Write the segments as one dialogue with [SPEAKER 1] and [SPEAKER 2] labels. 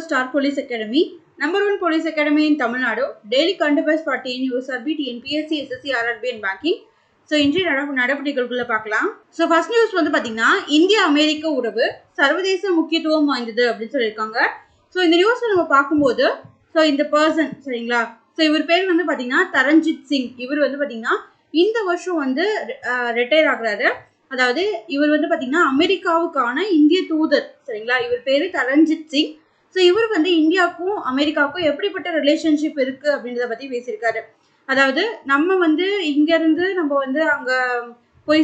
[SPEAKER 1] Star Police Academy, #1 police academy in Tamil Nadu, daily current affairs for TN USRB, TNPSC, SSC, RRB and banking. So இன்றைய நடவடிக்கைகளுக்குள்ள பார்க்கலாம். So first news வந்து பார்த்தீங்கன்னா இந்திய அமெரிக்க உறவு சர்வதேச முக்கியத்துவம் வாய்ந்தது அப்படின்னு சொல்லியிருக்காங்க. ஸோ இந்த நியூஸ்ல நம்ம பார்க்கும்போது ஸோ இந்த பர்சன் சரிங்களா, ஸோ இவர் பேர் வந்து பார்த்தீங்கன்னா தரண்ஜித் சிங். இவர் வந்து பார்த்தீங்கன்னா இந்த வருஷம் வந்து ரிட்டையர் ஆகுறாரு. அதாவது இவர் வந்து பார்த்தீங்கன்னா அமெரிக்காவுக்கான இந்திய தூதர் சரிங்களா. இவர் பேரு தரண்ஜித் சிங். ஸோ இவர் வந்து இந்தியாவுக்கும் அமெரிக்காவுக்கும் எப்படிப்பட்ட ரிலேஷன்ஷிப் இருக்கு அப்படின்றத பத்தி பேசியிருக்காரு. அதாவது நம்ம வந்து இங்க இருந்து நம்ம வந்து அங்க போய்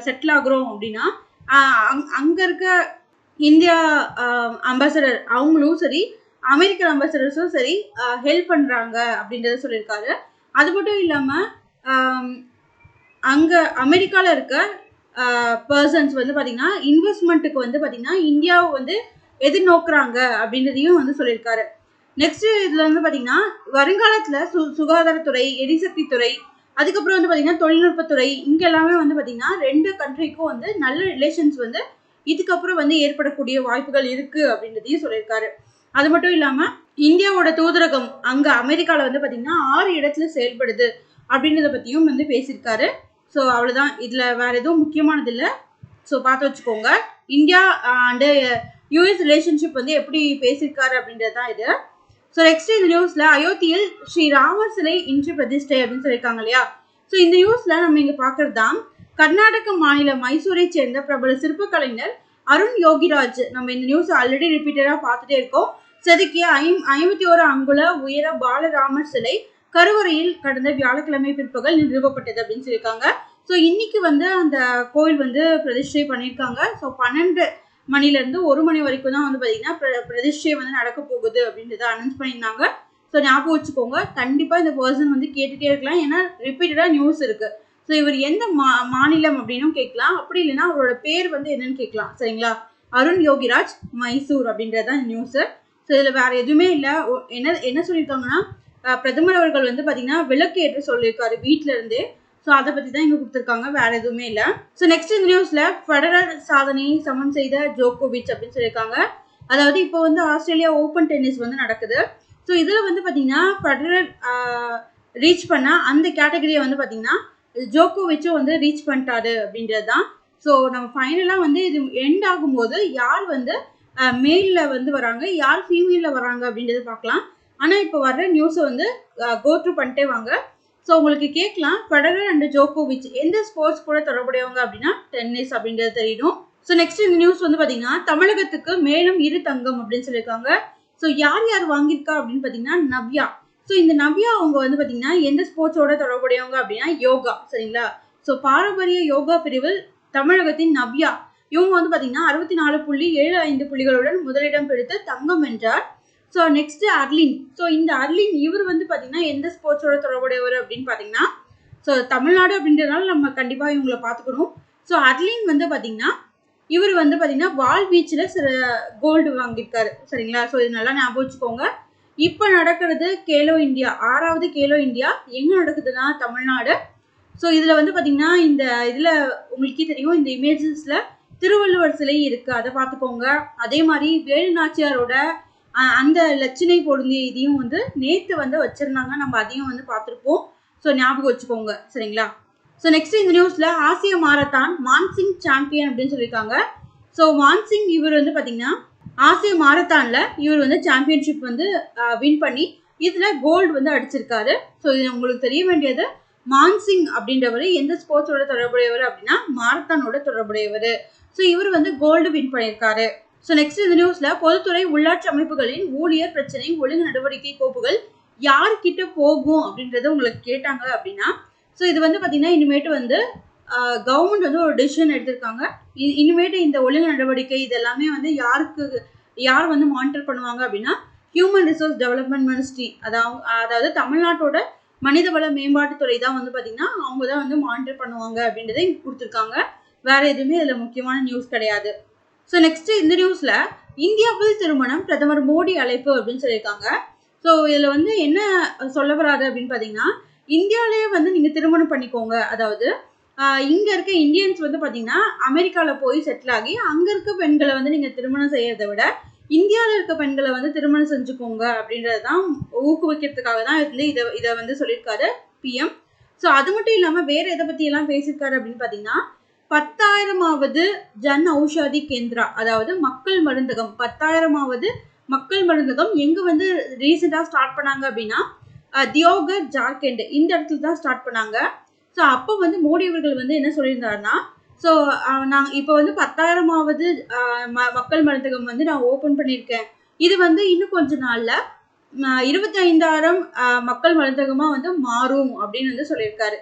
[SPEAKER 1] செட்டில் ஆகுறோம் அப்படின்னா அங்க இருக்க இந்தியா அம்பாசடர் அவங்களும் சரி, அமெரிக்க அம்பாசடர்ஸும் சரி ஹெல்ப் பண்றாங்க அப்படின்றத சொல்லியிருக்காரு. அது மட்டும் இல்லாம அங்க அமெரிக்கால இருக்க பர்சன்ஸ் வந்து பாத்தீங்கன்னா இன்வெஸ்ட்மெண்ட்டுக்கு வந்து பாத்தீங்கன்னா இந்தியாவை வந்து எதிர்நோக்குறாங்க அப்படின்றதையும் வந்து சொல்லியிருக்காரு. நெக்ஸ்ட் இதுல வந்து பாத்தீங்கன்னா வருங்காலத்துல சுகாதாரத்துறை, எரிசக்தி துறை, அதுக்கப்புறம் வந்து பாத்தீங்கன்னா தொழில்நுட்பத்துறை, இங்க எல்லாமே வந்து பாத்தீங்கன்னா 2 கண்ட்ரிக்கும் வந்து நல்ல ரிலேஷன்ஸ் வந்து இதுக்கப்புறம் வந்து ஏற்படக்கூடிய வாய்ப்புகள் இருக்கு அப்படின்றதையும் சொல்லியிருக்காரு. அது மட்டும் இல்லாம இந்தியாவோட தூதரகம் அங்க அமெரிக்கால வந்து பாத்தீங்கன்னா 6 இடத்துல செயல்படுது அப்படின்றத பத்தியும் வந்து பேசியிருக்காரு. ஸோ அவ்வளவுதான், இதுல வேற எதுவும் முக்கியமானது இல்லை. ஸோ பார்த்து வச்சுக்கோங்க. இந்தியா அண்ட் யூஎஸ் ரிலேஷன்ஷிப் வந்து எப்படி பேசியிருக்காரு அப்படின்றது தான் இது. ஸோ நெக்ஸ்ட் இந்த நியூஸ்ல அயோத்தியில் ஸ்ரீ ராமர் சிலை இன்று பிரதிஷ்டை அப்படின்னு சொல்லியிருக்காங்க இல்லையா. ஸோ இந்த நியூஸ்ல நம்ம இங்க பாக்குறது தான் கர்நாடக மாநிலம் மைசூரை சேர்ந்த பிரபல சிற்ப கலைஞர் அருண் யோகிராஜ். நம்ம இந்த நியூஸ் ஆல்ரெடி ரிப்பீட்டடா பார்த்துட்டே இருக்கோம். செதுக்கிய 51 அங்குல உயர பாலராமர் சிலை கருவறையில் கடந்த வியாழக்கிழமை பிற்பகல் நிறுவப்பட்டது அப்படின்னு சொல்லியிருக்காங்க. ஸோ இன்னைக்கு வந்து அந்த கோயில் வந்து பிரதிஷ்டை பண்ணியிருக்காங்க. ஸோ 12 மணிலேருந்து 1 மணி வரைக்கும் தான் வந்து பார்த்தீங்கன்னா பிரதிஷ்டை வந்து நடக்க போகுது அப்படின்றத அனௌன்ஸ் பண்ணியிருந்தாங்க. ஸோ ஞாபகம் வச்சுக்கோங்க, கண்டிப்பாக இந்த பர்சன் வந்து கேட்டுகிட்டே இருக்கலாம், ஏன்னா ரிப்பீட்டடாக நியூஸ் இருக்கு. ஸோ இவர் எந்த மாநிலம் அப்படின்னும் கேட்கலாம், அப்படி இல்லைன்னா அவரோட பேர் வந்து என்னன்னு கேட்கலாம் சரிங்களா. அருண் யோகிராஜ், மைசூர் அப்படின்றதான் நியூஸு. ஸோ இதில் வேற எதுவுமே இல்லை. என்ன சொல்லியிருக்காங்கன்னா பிரதமர் அவர்கள் வந்து பார்த்தீங்கன்னா விளக்கு ஏற்ற சொல்லியிருக்காரு வீட்டில இருந்தே. ஸோ அதை பற்றி தான் இங்கே கொடுத்துருக்காங்க, வேற எதுவுமே இல்லை. ஸோ நெக்ஸ்ட் இந்த நியூஸ்ல ஃபெடரல் சாதனையை சமன் செய்த ஜோகோவிச் அப்படின்னு சொல்லியிருக்காங்க. அதாவது இப்போ வந்து ஆஸ்திரேலியா ஓப்பன் டென்னிஸ் வந்து நடக்குது. ஸோ இதில் வந்து பார்த்தீங்கன்னா ஃபெடரல் ரீச் பண்ண அந்த கேட்டகரியை வந்து பார்த்தீங்கன்னா ஜோகோவிச்சும் வந்து ரீச் பண்ணிட்டாரு அப்படின்றது தான். ஸோ நம்ம ஃபைனலாக வந்து இது எண்ட் ஆகும்போது யார் வந்து மேலில் வந்து வராங்க, யார் ஃபீமேலில் வராங்க அப்படின்றத பார்க்கலாம். ஆனால் இப்போ வர்ற நியூஸை வந்து கோ த்ரூ பண்ணிட்டே வாங்க. ஸோ உங்களுக்கு கேட்கலாம், ஃபெடரர் அண்ட் ஜோகோவிச் எந்த ஸ்போர்ட்ஸ் கூட தொடர்புடையவங்க அப்படின்னா டென்னிஸ் அப்படின்றது தெரியணும். ஸோ நெக்ஸ்ட் இந்த நியூஸ் வந்து பார்த்தீங்கன்னா தமிழகத்துக்கு மேலும் 2 தங்கம் அப்படின்னு சொல்லியிருக்காங்க. ஸோ யார் யார் வாங்கியிருக்கா அப்படின்னு பார்த்தீங்கன்னா நவ்யா. ஸோ இந்த நவ்யா அவங்க வந்து பார்த்தீங்கன்னா எந்த ஸ்போர்ட்ஸோட தொடர்புடையவங்க அப்படின்னா யோகா சரிங்களா. ஸோ பாரம்பரிய யோகா பிரிவில் தமிழகத்தின் நவ்யா இவங்க வந்து பார்த்தீங்கன்னா 64.75 புள்ளிகளுடன் முதலிடம் பிடித்து தங்கம் வென்றார். So next அர்லின். ஸோ இந்த அர்லின் இவர் வந்து பார்த்தீங்கன்னா எந்த ஸ்போர்ட்ஸோட தொடர்புடையவர் அப்படின்னு பார்த்தீங்கன்னா ஸோ தமிழ்நாடு அப்படின்றதுனால நம்ம கண்டிப்பாக இவங்களை பார்த்துக்கணும். ஸோ அர்லின் வந்து பார்த்தீங்கன்னா இவர் வந்து பார்த்தீங்கன்னா வால் வீச்சில் கோல்டு வாங்கியிருக்காரு சரிங்களா. ஸோ இது நல்லா ஞாபகம் வச்சுக்கோங்க. இப்போ நடக்கிறது கேலோ இந்தியா, 6வது கேலோ இந்தியா எங்கே நடக்குதுன்னா தமிழ்நாடு. ஸோ இதில் வந்து பார்த்தீங்கன்னா இந்த இதில் உங்களுக்கே தெரியும், இந்த இமேஜஸில் திருவள்ளுவர் சிலை இருக்குது, அதை பார்த்துக்கோங்க. அதே மாதிரி வேலு நாச்சியாரோட அந்த லட்சணை பொருந்திய இதையும் வந்து நேற்று வந்து வச்சிருந்தாங்க, நம்ம அதையும் வந்து பார்த்துருப்போம். ஸோ ஞாபகம் வச்சுக்கோங்க சரிங்களா. ஸோ நெக்ஸ்ட் இந்த நியூஸ்ல ஆசிய மாரத்தான் மான்சிங் சாம்பியன் அப்படின்னு சொல்லியிருக்காங்க. ஸோ மான்சிங் இவர் வந்து பார்த்தீங்கன்னா ஆசிய மாரத்தான்ல இவர் வந்து சாம்பியன்ஷிப் வந்து வின் பண்ணி இதுல கோல்டு வந்து அடிச்சிருக்காரு. ஸோ இது உங்களுக்கு தெரிய வேண்டியது, மான்சிங் அப்படின்றவர் எந்த ஸ்போர்ட்ஸோட தொடர்புடையவர் அப்படின்னா மாரத்தானோட தொடர்புடையவர். ஸோ இவர் வந்து கோல்டு வின் பண்ணியிருக்காரு. ஸோ நெக்ஸ்ட் இந்த நியூஸ்ல பொதுத்துறை உள்ளாட்சி அமைப்புகளின் ஊழியர் பிரச்சனை ஒழுங்கு நடவடிக்கை கோப்புகள் யார்கிட்ட போகும் அப்படின்றத உங்களுக்கு கேட்டாங்க அப்படின்னா ஸோ இது வந்து பார்த்தீங்கன்னா இனிமேட்டு வந்து கவர்மெண்ட் வந்து ஒரு டெசிஷன் எடுத்திருக்காங்க. இனிமேட்டு இந்த ஒழுங்கு நடவடிக்கை இதெல்லாமே வந்து யார் வந்து மானிட்டர் பண்ணுவாங்க அப்படின்னா ஹியூமன் ரிசோர்ஸ் டெவலப்மெண்ட் மினிஸ்ட்ரி, அதாவது தமிழ்நாட்டோட மனிதவள மேம்பாட்டுத்துறை தான் வந்து பார்த்தீங்கன்னா அவங்க தான் வந்து மானிட்டர் பண்ணுவாங்க அப்படின்றத கொடுத்துருக்காங்க. வேற எதுவுமே இதில் முக்கியமான நியூஸ் கிடையாது. ஸோ நெக்ஸ்ட் இந்த நியூஸ்ல இந்தியாவில் திருமணம் பிரதமர் மோடி அழைப்பு அப்படின்னு சொல்லியிருக்காங்க. ஸோ இதில் வந்து என்ன சொல்ல வராது அப்படின்னு பார்த்தீங்கன்னா இந்தியாவிலேயே வந்து நீங்கள் திருமணம் பண்ணிக்கோங்க. அதாவது இங்கே இருக்க இந்தியன்ஸ் வந்து பார்த்தீங்கன்னா அமெரிக்காவில் போய் செட்டில் ஆகி அங்கே இருக்க பெண்களை வந்து நீங்கள் திருமணம் செய்யறதை விட இந்தியாவில் இருக்க பெண்களை வந்து திருமணம் செஞ்சுக்கோங்க அப்படின்றது தான் ஊக்குவிக்கிறதுக்காக தான் இதை வந்து சொல்லியிருக்காரு பிஎம். ஸோ அது மட்டும் இல்லாமல் வேற எதை பற்றி எல்லாம் பேசியிருக்காரு அப்படின்னு பார்த்தீங்கன்னா 10,000வது ஜன் ஔஷதி கேந்திரா, அதாவது மக்கள் மருந்தகம், 10,000வது மக்கள் மருந்தகம் எங்க வந்து ரீசெண்டாக ஸ்டார்ட் பண்ணாங்க அப்படின்னா தியோகர் ஜார்க்கண்ட் இந்த இடத்துல தான் ஸ்டார்ட் பண்ணாங்க. ஸோ அப்போ வந்து மோடி அவர்கள் வந்து என்ன சொல்லியிருந்தாருன்னா, ஸோ நாங்கள் இப்போ வந்து 10,000வது மக்கள் மருந்தகம் வந்து நான் ஓப்பன் பண்ணியிருக்கேன். இது வந்து இன்னும் கொஞ்ச நாள்ல 25,000 மக்கள் மருந்தகமாக வந்து மாறும் அப்படின்னு வந்து சொல்லியிருக்காரு.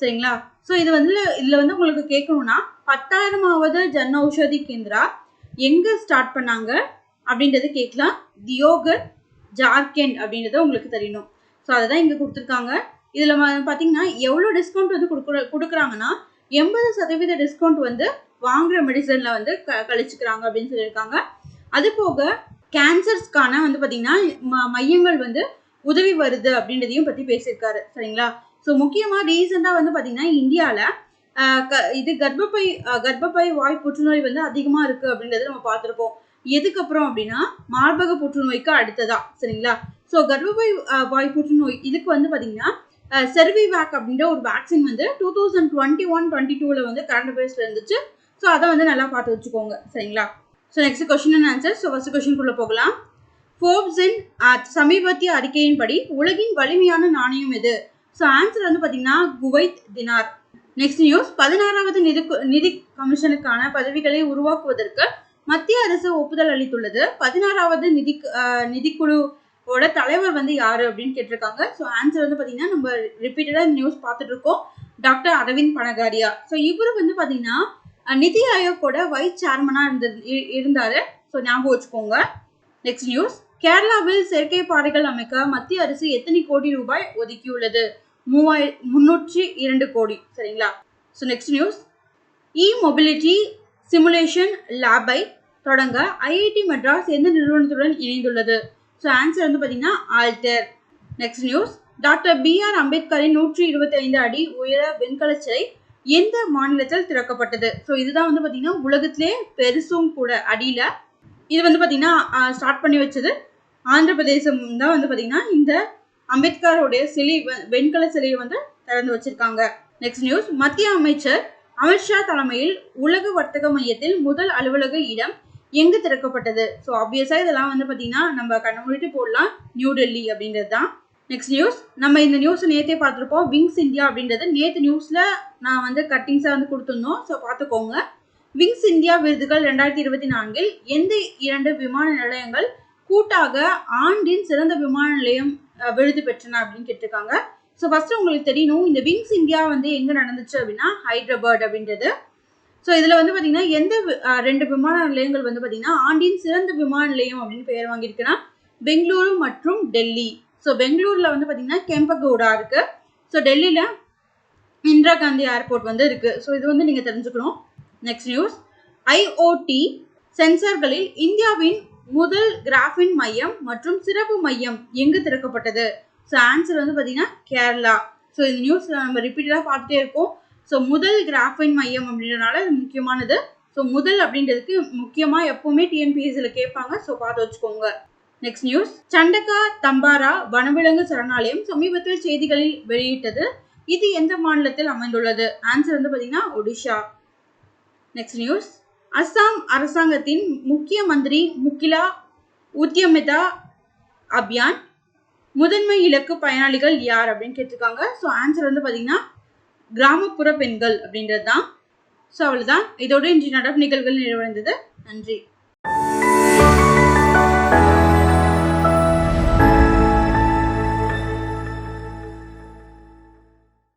[SPEAKER 1] சரிங்களா? ஸோ இது வந்து இதில் வந்து உங்களுக்கு கேட்கணும்னா 10,000வது ஜன் ஔஷதி கேந்திரா எங்கே ஸ்டார்ட் பண்ணாங்க அப்படின்றது கேட்கலாம். தியோகர் ஜார்க்கண்ட் அப்படின்றத உங்களுக்கு தெரியணும். ஸோ அதை தான் இங்கே கொடுத்துருக்காங்க. இதில் பார்த்தீங்கன்னா எவ்வளோ டிஸ்கவுண்ட் வந்து கொடுக்குறாங்கன்னா 80% டிஸ்கவுண்ட் வந்து வாங்குகிற மெடிசனில் வந்து கழிச்சுக்கிறாங்க அப்படின்னு சொல்லியிருக்காங்க. அது போக கேன்சர்ஸ்க்கான வந்து பார்த்தீங்கன்னா மையங்கள் வந்து உதவி வருது அப்படின்றதையும் பற்றி பேசியிருக்காரு. சரிங்களா? ஸோ முக்கியமாக ரீசெண்டாக வந்து பார்த்தீங்கன்னா இந்தியாவில் இது கர்ப்பப்பை வாய் புற்றுநோய் வந்து அதிகமாக இருக்குது அப்படின்றத நம்ம பார்த்துருப்போம். எதுக்கப்புறம் அப்படின்னா மார்பக புற்றுநோய்க்கு அடுத்ததா. சரிங்களா? ஸோ கர்ப்பப்பை வாய் புற்றுநோய் இதுக்கு வந்து பார்த்தீங்கன்னா செர்விவேக் அப்படின்ற ஒரு வேக்சின் வந்து 2021-22 வந்து கரண்ட் அஃபேர்ஸ்ல இருந்துச்சு. ஸோ அதை வந்து நல்லா பார்த்து வச்சுக்கோங்க. சரிங்களா? So next question and answer. So first கொஸ்டின்குள்ளே போகலாம். ஃபோர்ப்ஸின் சமீபத்திய அறிக்கையின்படி உலகின் வலிமையான நாணயம் எது? ஸோ ஆன்சர் வந்து பார்த்தீங்கன்னா குவைத் தினார். Next news. 16வது நிதி கமிஷனுக்கான பதவிகளை உருவாக்குவதற்கு மத்திய அரசு ஒப்புதல் அளித்துள்ளது. 16வது நிதிக்குழுவோட தலைவர் வந்து யாரு அப்படின்னு கேட்டிருக்காங்க. ஸோ ஆன்சர் வந்து பார்த்தீங்கன்னா நம்ம ரிப்பீட்டடாக நியூஸ் பார்த்துட்டு இருக்கோம், டாக்டர் அரவிந்த் பனகாரியா. ஸோ இவரு வந்து பார்த்தீங்கன்னா நிதி ஆயோக்கோட வைஸ் சேர்மனா இருந்தாரு. ஸோ ஞாபகம் வச்சுக்கோங்க. Next news. கேரளாவில் செயற்கை பாறைகள் அமைக்க மத்திய அரசு எத்தனை கோடி ரூபாய் ஒதுக்கியுள்ளது? 302 கோடி. சரிங்களா? So next news. Mobility simulation லேபை தொடங்க ஐஐடி மெட்ராஸ் எந்த நிறுவனத்துடன் இணைந்துள்ளது? ஸோ ஆன்சர் வந்து பார்த்தீங்கன்னா alter. Next news. Doctor BR அம்பேத்கரின் 125 அடி உயர வெண்கல சிலை எந்த மாநிலத்தில் திறக்கப்பட்டது? ஸோ இதுதான் வந்து பார்த்தீங்கன்னா உலகத்திலே பெருசும் கூட அடியில். இது வந்து பார்த்தீங்கன்னா ஸ்டார்ட் பண்ணி வச்சது ஆந்திர பிரதேசம் தான் வந்து பார்த்தீங்கன்னா இந்த அம்பேத்கருடைய சிலை வெண்கல சிலையை வந்து திறந்து வச்சிருக்காங்க. Next news. மத்திய அமைச்சர் அமித்ஷா தலைமையில் உலக வர்த்தக மையத்தில் முதல் அலுவலக இடம் எங்கு திறக்கப்பட்டது? ஸோ ஆப்வியஸாக இதெல்லாம் வந்து பார்த்தீங்கன்னா நம்ம கண்ண மூடிட்டு போடலாம், நியூ டெல்லி அப்படின்றது தான். Next news. நம்ம இந்த நியூஸை நேற்றே பார்த்துருப்போம். விங்ஸ் இந்தியா அப்படின்றது நேற்று நியூஸில் நான் வந்து கட்டிங்ஸாக வந்து கொடுத்துருந்தோம். ஸோ பார்த்துக்கோங்க. விங்ஸ் இந்தியா விருதுகள் 2024 எந்த 2 விமான நிலையங்கள் கூட்டாக ஆண்டின் சிறந்த விமான நிலையம் விருது பெற்றன அப்படின்னு கேட்டிருக்காங்க. ஸோ ஃபர்ஸ்ட் உங்களுக்கு தெரியணும், இந்த விங்ஸ் இந்தியா வந்து எங்கே நடந்துச்சு அப்படின்னா ஹைதராபாத் அப்படின்றது. ஸோ இதில் வந்து பார்த்தீங்கன்னா எந்த 2 விமான நிலையங்கள் வந்து பார்த்தீங்கன்னா ஆண்டின் சிறந்த விமான நிலையம் அப்படின்னு பெயர் வாங்கியிருக்குன்னா பெங்களூரு மற்றும் டெல்லி. ஸோ பெங்களூரில் வந்து பார்த்தீங்கன்னா கெம்பகவுடா இருக்குது. ஸோ டெல்லியில் இந்திரா காந்தி ஏர்போர்ட் வந்து இருக்குது. ஸோ இது வந்து நீங்கள் தெரிஞ்சுக்கணும். Next news. IoT சென்சார்களில் இந்தியாவின் முதல் கிராஃபின் மையம் மற்றும் சிறப்பு மையம் எங்கு திறக்கப்பட்டது? ஸோ ஆன்சர் வந்து பார்த்தீங்கன்னா கேரளா. ஸோ இந்த நியூஸ் நம்ம ரிப்பீட்டடாக பார்த்துட்டே இருக்கோம். ஸோ முதல் கிராஃபின் மையம் அப்படின்றனால இது முக்கியமானது. ஸோ முதல் அப்படின்றதுக்கு முக்கியமாக எப்பவுமே TNPSCல கேட்பாங்க. ஸோ பார்த்து வச்சுக்கோங்க. Next news. சண்டகா தம்பாரா வனவிலங்கு சரணாலயம் சமீபத்தில் செய்திகளில் வெளியிட்டது. இது எந்த மாநிலத்தில் அமைந்துள்ளது? ஆன்சர் வந்து பார்த்தீங்கன்னா ஒடிஷா. Next news. அஸ்ஸாம் அரசாங்கத்தின் முக்கிய மந்திரி முகிலா உத்யமிதா அபியான் முதன்மை இலக்கு பயனாளிகள் யார் அப்படின்னு கேட்டிருக்காங்க. ஸோ ஆன்சர் வந்து பார்த்தீங்கன்னா கிராமப்புற பெண்கள் அப்படின்றது தான். ஸோ அவ்வளோதான். இதோட இன்றைய நடப்பு நிகழ்வுகள் நிறைவடைந்தது. நன்றி.